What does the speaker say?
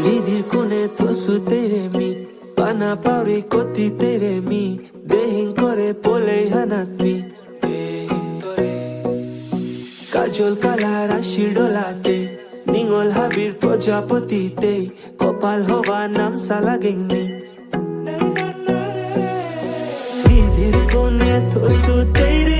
Ridhir kone tosu tere mi Pana pauri koti tere mi Dehin kore pole hanat mi কাজল colour আশি ডোলাতে নিঙল হাবির প্রজাপতিতে কপাল হবা নাম সালাগেংনি নিধির কোণে থসু তেরে